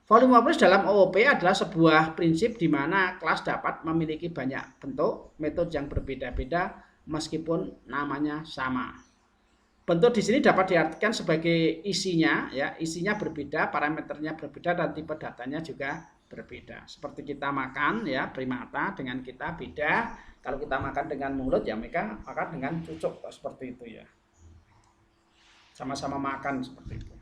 Polimorfis dalam OOP adalah sebuah prinsip di mana kelas dapat memiliki banyak bentuk, metode yang berbeda-beda meskipun namanya sama. Bentuk di sini dapat diartikan sebagai isinya, ya, isinya berbeda, parameternya berbeda, dan tipe datanya juga berbeda. Seperti kita makan, ya, primata dengan kita beda. Kalau kita makan dengan mulut, ya mereka makan dengan cucuk, seperti itu ya. Sama-sama makan seperti itu.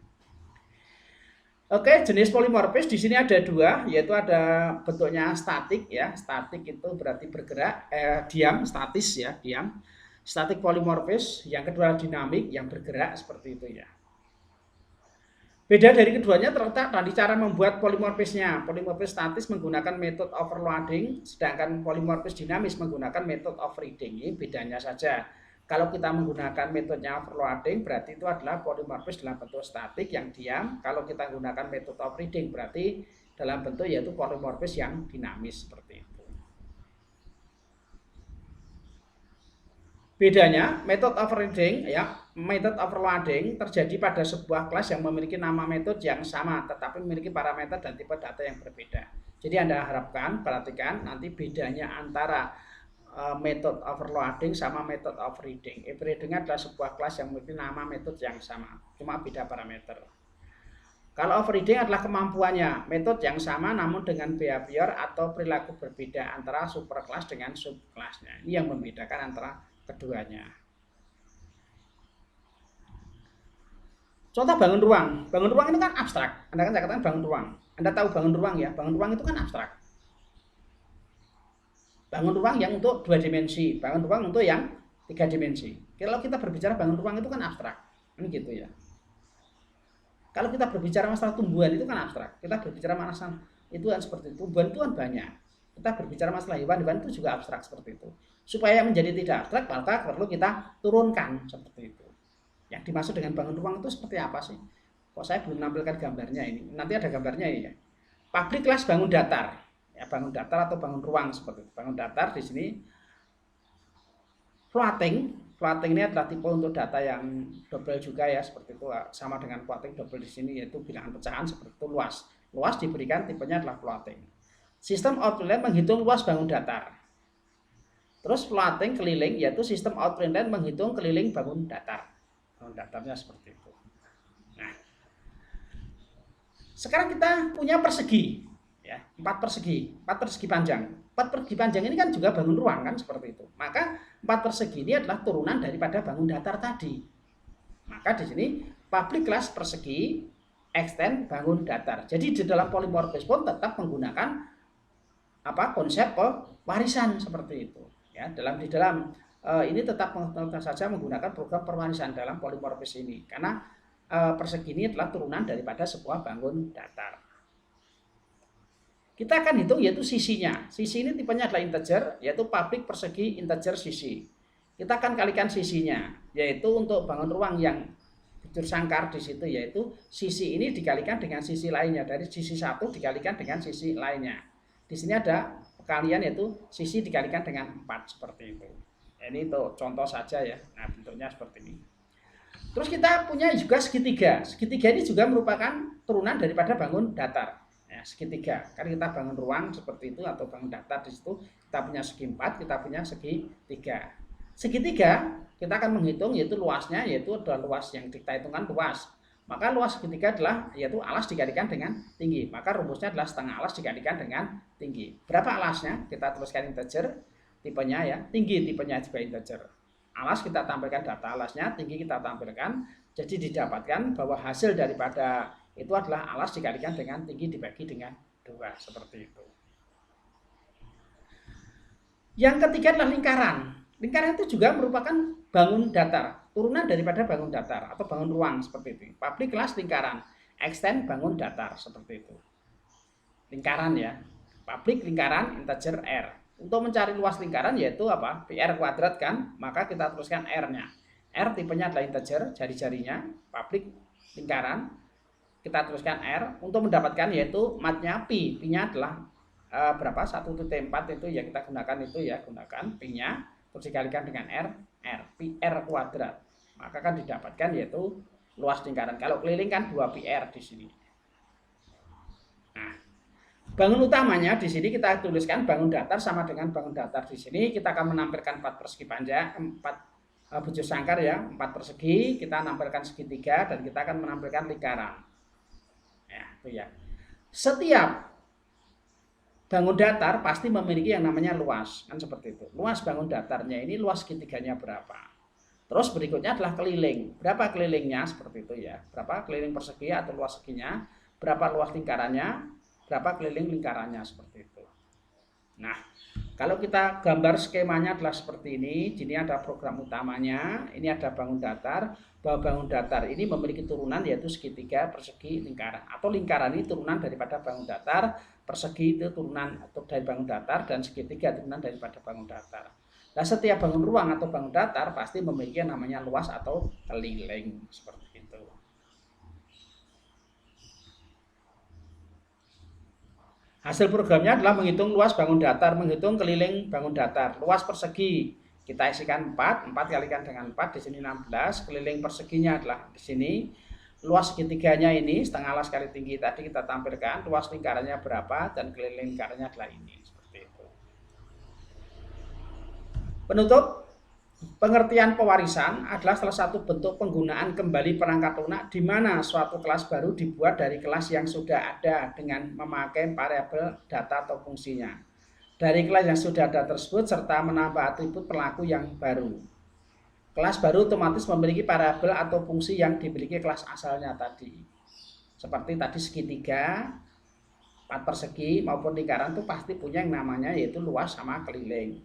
Oke, jenis polimorfis di sini ada dua, yaitu ada bentuknya statik, ya. Statik itu berarti bergerak, diam, statis ya, diam. Statik polimorfis, yang kedua dinamik, yang bergerak seperti itu ya. Beda dari keduanya terletak dari cara membuat polimorfisnya. Polimorfis statis menggunakan metode overloading, sedangkan polimorfis dinamis menggunakan metode overriding. Ini bedanya saja. Kalau kita menggunakan metodenya overloading, berarti itu adalah polimorfis dalam bentuk statik yang diam. Kalau kita menggunakan metode overriding, berarti dalam bentuk yaitu polimorfis yang dinamis seperti itu. Bedanya, metode overriding ya, metode overloading terjadi pada sebuah kelas yang memiliki nama metode yang sama tetapi memiliki parameter dan tipe data yang berbeda. Jadi Anda harapkan perhatikan nanti bedanya antara metode overloading sama metode overriding. Overriding adalah sebuah kelas yang memiliki nama metode yang sama, cuma beda parameter. Kalau overriding adalah kemampuannya, metode yang sama namun dengan behavior atau perilaku berbeda antara superkelas dengan subkelasnya. Ini yang membedakan antara keduanya. Contoh bangun ruang. Bangun ruang itu kan abstrak. Anda kan katakan bangun ruang. Anda tahu bangun ruang ya? Bangun ruang itu kan abstrak. Bangun ruang yang untuk 2 dimensi, bangun ruang untuk yang 3 dimensi. Kalau kita berbicara bangun ruang itu kan abstrak. Ini gitu ya. Kalau kita berbicara masalah tumbuhan itu kan abstrak. Kita berbicara masalah itu kan seperti itu. Tumbuhan itu kan banyak. Kita berbicara masalah hewan-hewan itu juga abstrak seperti itu. Supaya menjadi tidak abstrak, maka perlu kita turunkan seperti itu. Yang dimaksud dengan bangun ruang itu seperti apa sih? Kok saya belum menampilkan gambarnya ini? Nanti ada gambarnya ya. Public class bangun datar, ya bangun datar atau bangun ruang seperti itu. Bangun datar di sini floating. Floating ini adalah tipe untuk data yang double juga ya seperti itu, sama dengan floating double di sini yaitu bilangan pecahan seperti itu luas. Luas diberikan tipenya adalah floating. Sistem outline menghitung luas bangun datar. Terus floating keliling yaitu sistem outline menghitung keliling bangun datar. Bangun datarnya seperti itu. Nah, sekarang kita punya persegi, ya 4 persegi panjang. 4 persegi panjang ini kan juga bangun ruang kan seperti itu. Maka 4 persegi ini adalah turunan daripada bangun datar tadi. Maka di sini public class persegi extend bangun datar. Jadi di dalam polimorfis pun tetap menggunakan konsep pewarisan seperti itu. Ya, di dalam ini tetap saja menggunakan program pewarisan dalam polimorfis ini karena persegi ini adalah turunan daripada sebuah bangun datar. Kita akan hitung yaitu sisinya. Sisi ini tipenya adalah integer, yaitu public persegi integer sisi. Kita akan kalikan sisinya, yaitu untuk bangun ruang yang bujur sangkar di situ, yaitu sisi ini dikalikan dengan sisi lainnya. Dari sisi satu dikalikan dengan sisi lainnya. Di sini ada perkalian yaitu sisi dikalikan dengan 4 seperti itu. Ini tuh contoh saja ya. Nah, bentuknya seperti ini. Terus kita punya juga segitiga. Segitiga ini juga merupakan turunan daripada bangun datar. Ya, segitiga. Karena kita bangun ruang seperti itu atau bangun datar di situ, kita punya segi 4, kita punya segi 3. Segitiga kita akan menghitung yaitu luasnya, yaitu adalah luas yang kita hitungkan luas. Maka luas segitiga adalah yaitu alas dikalikan dengan tinggi. Maka rumusnya adalah setengah alas dikalikan dengan tinggi. Berapa alasnya? Kita tuliskan integer, tipenya ya, tinggi tipenya juga integer. Alas kita tampilkan data alasnya, tinggi kita tampilkan. Jadi didapatkan bahwa hasil daripada itu adalah alas dikalikan dengan tinggi dibagi dengan 2 seperti itu. Yang ketiga adalah lingkaran. Lingkaran itu juga merupakan bangun datar, turunan daripada bangun datar atau bangun ruang seperti itu. Public kelas lingkaran, extend bangun datar seperti itu. Lingkaran ya, public lingkaran integer R. Untuk mencari luas lingkaran yaitu apa? PR kuadrat kan, maka kita tuliskan R-nya. R tipenya adalah integer, jari-jarinya, public lingkaran. Kita tuliskan R untuk mendapatkan yaitu matnya pi. Pi-nya adalah berapa? 1/4 itu ya kita gunakan itu ya, gunakan pi-nya terus dikalikan dengan R, pi R kuadrat. Maka kan didapatkan yaitu luas lingkaran. Kalau keliling kan 2 pi R di sini. Nah, bangun utamanya di sini kita tuliskan bangun datar sama dengan bangun datar. Di sini kita akan menampilkan 4 persegi panjang, 4 bujur sangkar ya, 4 persegi, kita menampilkan segitiga dan kita akan menampilkan lingkaran. Ya, itu ya. Setiap bangun datar pasti memiliki yang namanya luas, kan seperti itu. Luas bangun datarnya ini luas segitiganya berapa? Terus berikutnya adalah keliling. Berapa kelilingnya seperti itu ya. Berapa keliling persegi atau luas seginya, berapa luas lingkarannya, berapa keliling lingkarannya seperti itu. Nah, kalau kita gambar skemanya adalah seperti ini. Ini ada program utamanya, ini ada bangun datar. Bahwa bangun datar ini memiliki turunan yaitu segitiga, persegi, lingkaran. Atau lingkaran ini turunan daripada bangun datar, persegi itu turunan atau dari bangun datar, dan segitiga turunan daripada bangun datar. Nah, setiap bangun ruang atau bangun datar pasti memiliki yang namanya luas atau keliling seperti itu. Hasil programnya adalah menghitung luas bangun datar, menghitung keliling bangun datar. Luas persegi kita isikan 4 kalikan dengan 4, di sini 16. Keliling perseginya adalah di sini. Luas segitiganya ini setengah alas kali tinggi tadi kita tampilkan. Luas lingkarannya berapa dan keliling lingkarannya adalah ini. Seperti itu. Penutup, pengertian pewarisan adalah salah satu bentuk penggunaan kembali perangkat lunak di mana suatu kelas baru dibuat dari kelas yang sudah ada dengan memakai variabel data atau fungsinya. Dari kelas yang sudah ada tersebut serta menambah atribut pelaku yang baru. Kelas baru otomatis memiliki variabel atau fungsi yang dimiliki kelas asalnya tadi. Seperti tadi segitiga, 4 persegi maupun lingkaran itu pasti punya yang namanya yaitu luas sama keliling.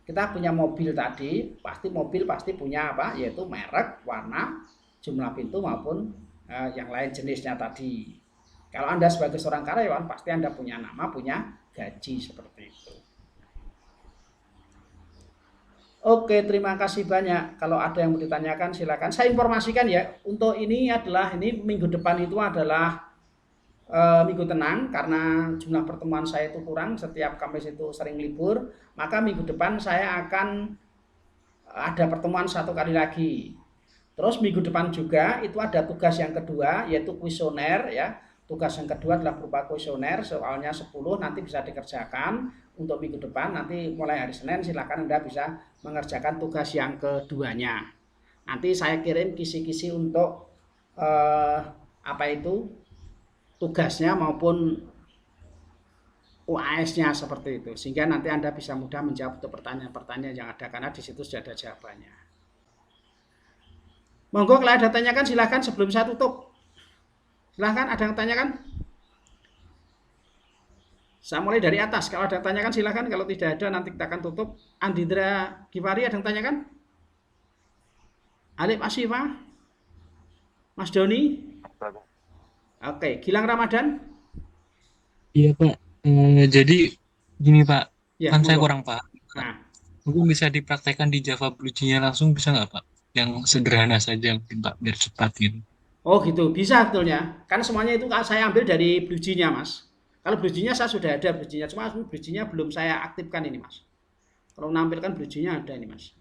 Kita punya mobil tadi, mobil pasti punya apa? Yaitu merek, warna, jumlah pintu maupun yang lain jenisnya tadi. Kalau Anda sebagai seorang karyawan pasti Anda punya nama, punya gaji seperti itu. Oke, terima kasih banyak. Kalau ada yang mau ditanyakan silakan. Saya informasikan ya, untuk ini minggu depan itu adalah minggu tenang karena jumlah pertemuan saya itu kurang, setiap Kamis itu sering libur, maka minggu depan saya akan ada pertemuan 1 kali lagi. Terus minggu depan juga itu ada tugas yang kedua yaitu kuesioner ya. Tugas yang kedua adalah berupa kuesioner, soalnya 10 nanti bisa dikerjakan untuk minggu depan. Nanti mulai hari Senin silakan Anda bisa mengerjakan tugas yang keduanya. Nanti saya kirim kisi-kisi untuk tugasnya maupun UAS-nya seperti itu, sehingga nanti Anda bisa mudah menjawab untuk pertanyaan-pertanyaan yang ada karena di situ sudah ada jawabannya. Monggo kalau ada tanyakan silahkan sebelum saya tutup. Silahkan, ada yang tanyakan? Saya mulai dari atas. Kalau ada yang tanyakan silahkan. Kalau tidak ada nanti kita akan tutup. Andindra Givari ada yang tanyakan? Alif Asyifa? Mas Doni? Oke, Gilang Ramadan? Iya Pak, Jadi gini Pak, Ya, kan saya monggo. kurang paham, Pak. Nah, Mungkin bisa dipraktekkan di Java BlueJ-nya langsung bisa nggak Pak? Yang sederhana saja mungkin Pak, biar cepat gitu. oh gitu, bisa sebetulnya. Kan semuanya itu saya ambil dari Blueji-nya, Mas. Kalau Blueji-nya saya sudah ada Blueji-nya, cuma Blueji-nya belum saya aktifkan ini, Mas. Kalau menampilkan Blueji-nya ada ini, Mas.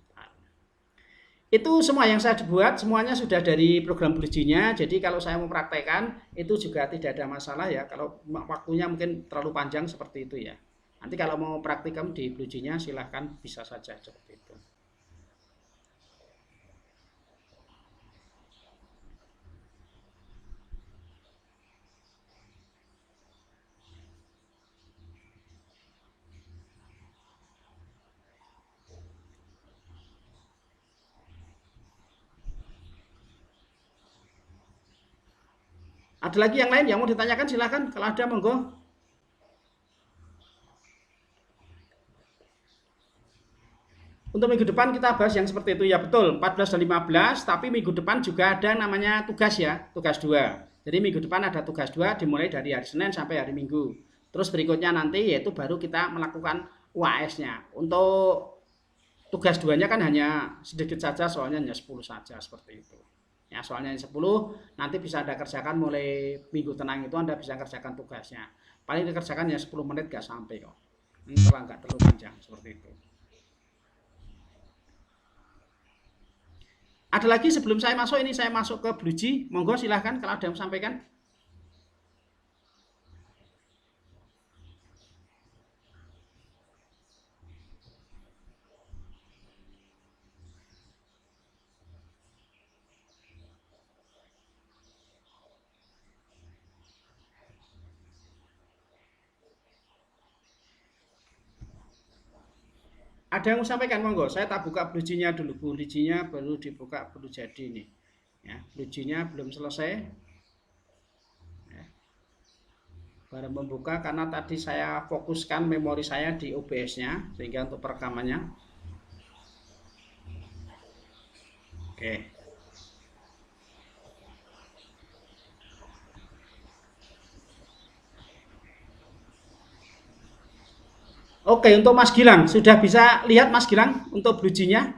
Itu semua yang saya buat semuanya sudah dari program Blueji-nya. Jadi kalau saya mau praktekkan itu juga tidak ada masalah ya. Kalau waktunya mungkin terlalu panjang seperti itu ya. Nanti kalau mau praktikum di Blueji-nya silahkan bisa saja seperti itu. Ada lagi yang lain yang mau ditanyakan silahkan. Kalau ada monggo. Untuk minggu depan kita bahas yang seperti itu ya betul 14 dan 15 tapi minggu depan juga ada namanya tugas ya tugas 2. Jadi minggu depan ada tugas 2 dimulai dari hari Senin sampai hari Minggu. Terus berikutnya nanti yaitu baru kita melakukan UAS-nya. Untuk tugas 2-nya kan hanya sedikit saja soalnya hanya 10 saja seperti itu. Ya soalnya 10 nanti bisa Anda kerjakan mulai minggu tenang itu Anda bisa kerjakan tugasnya. Paling dikerjakan ya 10 menit gak sampai kok. Ini terlalu nggak terlalu panjang seperti itu. Ada lagi sebelum saya masuk ini saya masuk ke Blueji, monggo silahkan kalau ada yang sampaikan. Ada yang mau sampaikan monggo. Saya tak buka Blueji-nya dulu. Blueji-nya baru dibuka baru jadi ini. Ya, Blueji-nya belum selesai. Ya, baru membuka karena tadi saya fokuskan memori saya di OBS-nya sehingga untuk perekamannya. Oke. Oke, untuk Mas Gilang, sudah bisa lihat Mas Gilang untuk Blueji-nya?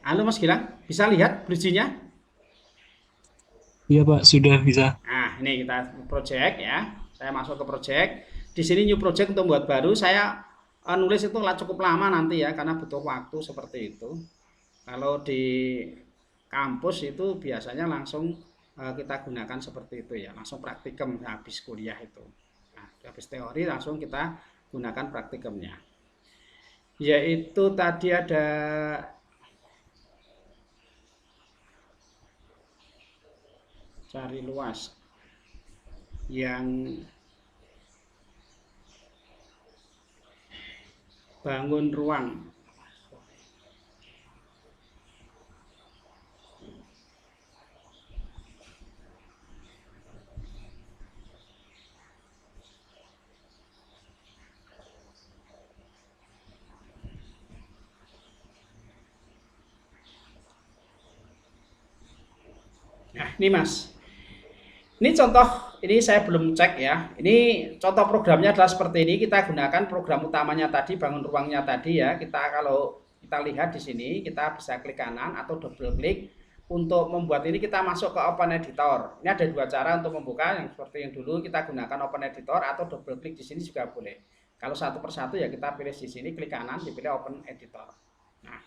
Halo Mas Gilang, bisa lihat Blueji-nya? Iya Pak, sudah bisa. Nah, ini kita project ya. Saya masuk ke project. Di sini new project untuk buat baru. Saya nulis itu cukup lama nanti ya karena butuh waktu seperti itu. Kalau di kampus itu biasanya langsung kita gunakan seperti itu ya, langsung praktikum habis kuliah itu. Nah, habis teori langsung kita gunakan praktikumnya. Yaitu tadi ada cari luas yang bangun ruang. Nah, ini Mas. Ini contoh, ini saya belum cek ya. Ini contoh programnya adalah seperti ini. Kita gunakan program utamanya tadi, bangun ruangnya tadi ya. Kita kalau kita lihat di sini, kita bisa klik kanan atau double klik. Untuk membuat ini kita masuk ke Open Editor. Ini ada dua cara untuk membuka, yang seperti yang dulu kita gunakan Open Editor atau double klik di sini juga boleh. Kalau satu persatu ya kita pilih di sini, klik kanan, dipilih Open Editor. Nah,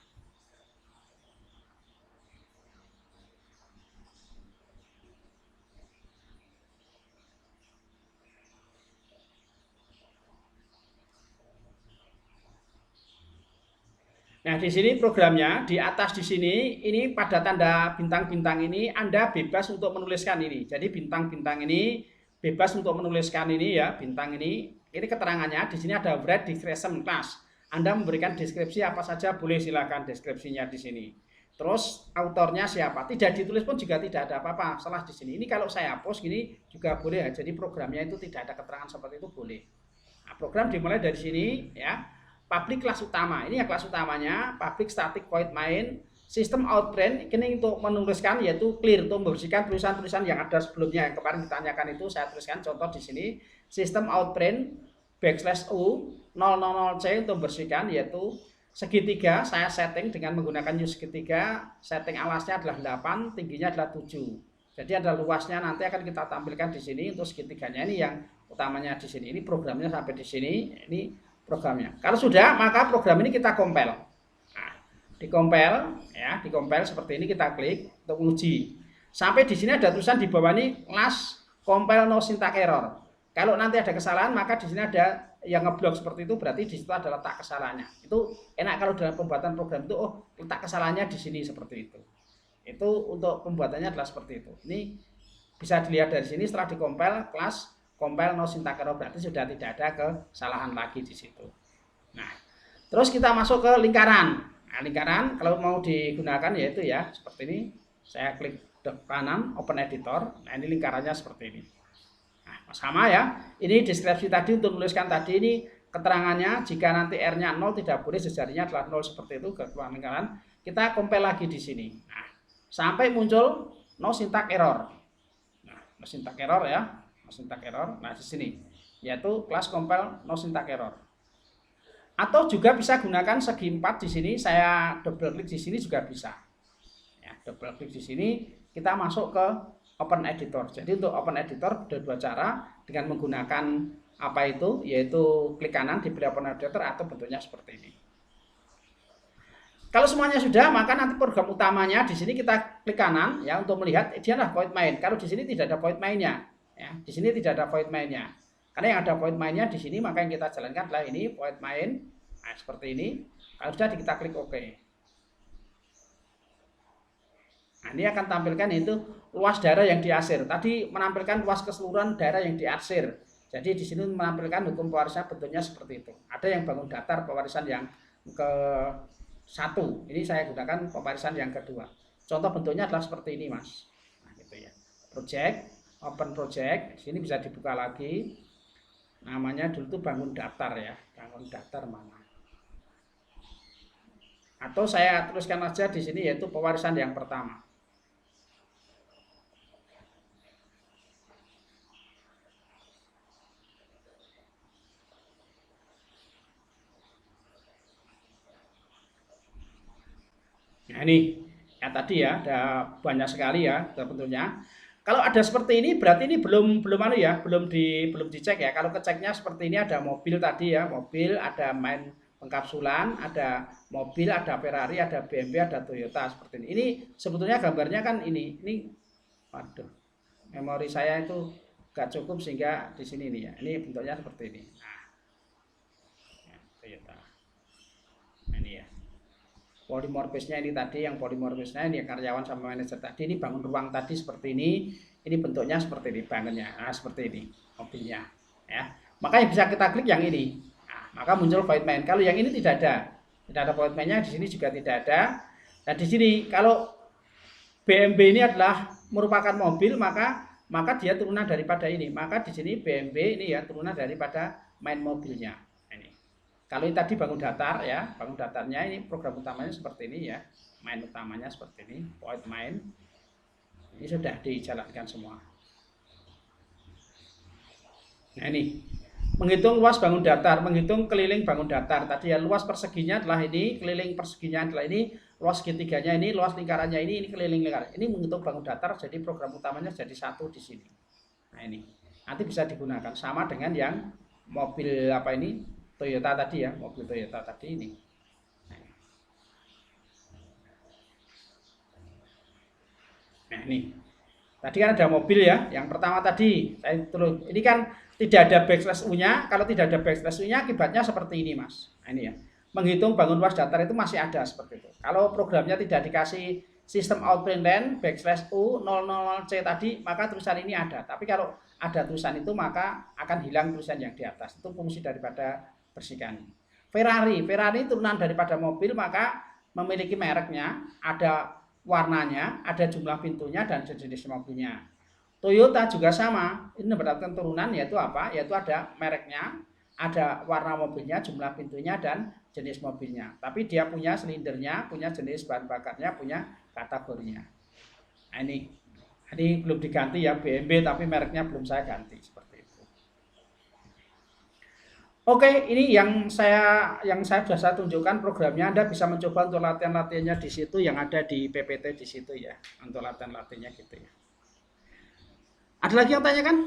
Nah, di sini programnya, di atas di sini, ini pada tanda bintang-bintang ini Anda bebas untuk menuliskan ini. Jadi bintang-bintang ini bebas untuk menuliskan ini ya, bintang ini keterangannya. Di sini ada write description class. Anda memberikan deskripsi apa saja boleh silakan deskripsinya di sini. Terus autornya siapa? Tidak ditulis pun juga tidak ada apa-apa salah di sini. Ini kalau saya hapus gini juga boleh ya. Jadi programnya itu tidak ada keterangan seperti itu boleh. Nah, program dimulai dari sini ya. Public kelas utama, ini ya kelas utamanya, public static void main, Sistem outprint ini untuk menuliskan yaitu clear, untuk membersihkan tulisan-tulisan yang ada sebelumnya. Yang kemarin ditanyakan itu saya tuliskan contoh di sini. Sistem outprint /u 000C untuk membersihkan yaitu segitiga saya setting dengan menggunakan U segitiga, setting alasnya adalah 8, tingginya adalah 7. Jadi ada luasnya, nanti akan kita tampilkan di sini untuk segitiganya ini yang utamanya di sini. Ini programnya sampai di sini, ini programnya. Kalau sudah, maka program ini kita compile. Dikompil ya, dikompil seperti ini, kita klik untuk uji. Sampai di sini ada tulisan di bawah ini last compile no syntax error. Kalau nanti ada kesalahan maka di sini ada yang ngeblok seperti itu, berarti di situ ada letak kesalahannya. Itu enak kalau dalam pembuatan program itu, oh letak kesalahannya di sini seperti itu. Itu untuk pembuatannya adalah seperti itu. Ini bisa dilihat dari sini setelah dikompil class compile no syntax error, berarti sudah tidak ada kesalahan lagi di situ. Nah, terus kita masuk ke lingkaran. Nah, lingkaran kalau mau digunakan yaitu ya seperti ini, saya klik kanan open editor. Nah, ini lingkarannya seperti ini. Nah, sama ya, ini deskripsi tadi untuk menuliskan tadi ini keterangannya, jika nanti R-nya 0 tidak boleh sejarinya adalah 0 seperti itu, keluar lingkaran. Kita compile lagi di sini. Nah, sampai muncul no syntax error. Nah, no syntax error ya, no syntax error. Nah, di sini yaitu class compile no syntax error. Atau juga bisa gunakan segi 4 di sini, saya double klik di sini juga bisa. Ya, double klik di sini, kita masuk ke open editor. Jadi untuk open editor ada dua cara, dengan menggunakan apa itu, yaitu klik kanan diberi open editor atau bentuknya seperti ini. Kalau semuanya sudah, maka nanti program utamanya di sini kita klik kanan ya untuk melihat dia adalah void main. Kalau di sini tidak ada void mainnya, ya di sini tidak ada void mainnya. Karena yang ada void mainnya di sini, maka yang kita jalankan adalah ini void main. Nah, seperti ini. Kalau sudah kita klik OK. Nah, ini akan tampilkan itu luas daerah yang diarsir. Tadi menampilkan luas keseluruhan daerah yang diarsir. Jadi di sini menampilkan hukum pewarisan bentuknya seperti itu. Ada yang bangun datar pewarisan yang ke-1. Ini saya gunakan pewarisan yang kedua. Contoh bentuknya adalah seperti ini, Mas. Nah, gitu ya. Project, open project. Di sini bisa dibuka lagi. Namanya dulu tuh bangun datar ya, bangun datar mana? Atau saya tuliskan aja di sini yaitu pewarisan yang pertama. Nah ini ya tadi ya ada banyak sekali ya bentuknya. Kalau ada seperti ini berarti ini belum ya, belum dicek ya. Kalau keceknya seperti ini ada mobil tadi ya, mobil, ada main pengkapsulan, ada mobil, ada Ferrari, ada BMW, ada Toyota seperti ini. Ini sebetulnya gambarnya kan ini. Waduh. Memori saya itu gak cukup sehingga di sini nih ya. Ini bentuknya seperti ini. Nah. Ya, Toyota. Nah, ini ya. Polimorfisnya ini tadi, yang polimorfisnya ini karyawan sama manajer tadi, ini bangun ruang tadi seperti ini bentuknya seperti ini bangunnya, nah seperti ini mobilnya ya. Makanya bisa kita klik yang ini, nah, maka muncul void main. Kalau yang ini tidak ada void mainnya, di sini juga tidak ada. Dan di sini kalau BMW ini adalah merupakan mobil, maka dia turunan daripada ini, maka di sini BMW ini ya turunan daripada main mobilnya. Kalau ini tadi bangun datar ya, bangun datarnya ini program utamanya seperti ini ya, main utamanya seperti ini, void main. Ini sudah dijalankan semua. Nah ini, menghitung luas bangun datar, menghitung keliling bangun datar. Tadi ya luas perseginya adalah ini, keliling perseginya adalah ini, luas segitiganya ini, luas lingkarannya ini keliling lingkaran. Ini menghitung bangun datar, jadi program utamanya jadi satu di sini. Nah ini, nanti bisa digunakan sama dengan yang mobil apa ini, Toyota tadi ya, mobil Toyota tadi ini. Nah ini, tadi kan ada mobil ya, yang pertama tadi, saya terus, ini kan tidak ada backslash U-nya, kalau tidak ada backslash U-nya akibatnya seperti ini Mas. Nah ini ya, menghitung bangun luas datar itu masih ada seperti itu. Kalau programnya tidak dikasih sistem outprint len backslash U 00C tadi, maka tulisan ini ada. Tapi kalau ada tulisan itu maka akan hilang tulisan yang di atas. Itu fungsi daripada bersihkan. Ferrari turunan daripada mobil, maka memiliki mereknya, ada warnanya, ada jumlah pintunya dan jenis mobilnya. Toyota juga sama, ini mendapatkan turunan yaitu apa? Yaitu ada mereknya, ada warna mobilnya, jumlah pintunya, dan jenis mobilnya. Tapi dia punya silindernya, punya jenis bahan bakarnya, punya kategorinya. Nah, ini belum diganti ya BMW, tapi mereknya belum saya ganti seperti itu. Oke, ini yang saya sudah saya tunjukkan programnya. Anda bisa mencoba untuk latihan-latihannya di situ yang ada di PPT di situ ya, untuk latihan-latihannya gitu ya. Ada lagi yang tanyakan?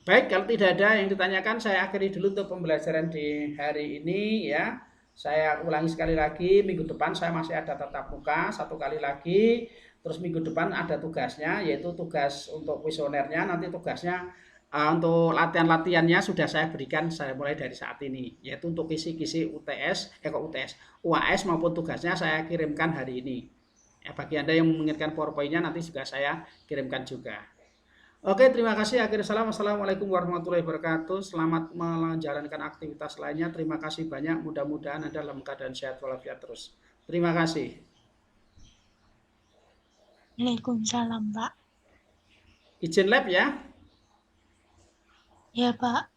Baik, kalau tidak ada yang ditanyakan, saya akhiri dulu untuk pembelajaran di hari ini ya. Saya ulangi sekali lagi, minggu depan saya masih ada tatap muka satu kali lagi. Terus minggu depan ada tugasnya, yaitu tugas untuk kuesionernya. Nanti tugasnya untuk latihan-latihannya sudah saya berikan saya mulai dari saat ini, yaitu untuk kisi-kisi UTS, UAS maupun tugasnya saya kirimkan hari ini. Ya, bagi Anda yang menginginkan PowerPoint-nya nanti juga saya kirimkan juga. Oke, terima kasih. Akhir salam. Wassalamualaikum warahmatullahi wabarakatuh. Selamat menjalankan aktivitas lainnya. Terima kasih banyak. Mudah-mudahan Anda dalam keadaan sehat walafiat terus. Terima kasih. Waalaikumsalam, Pak. Izin lab ya. Ya, Pak.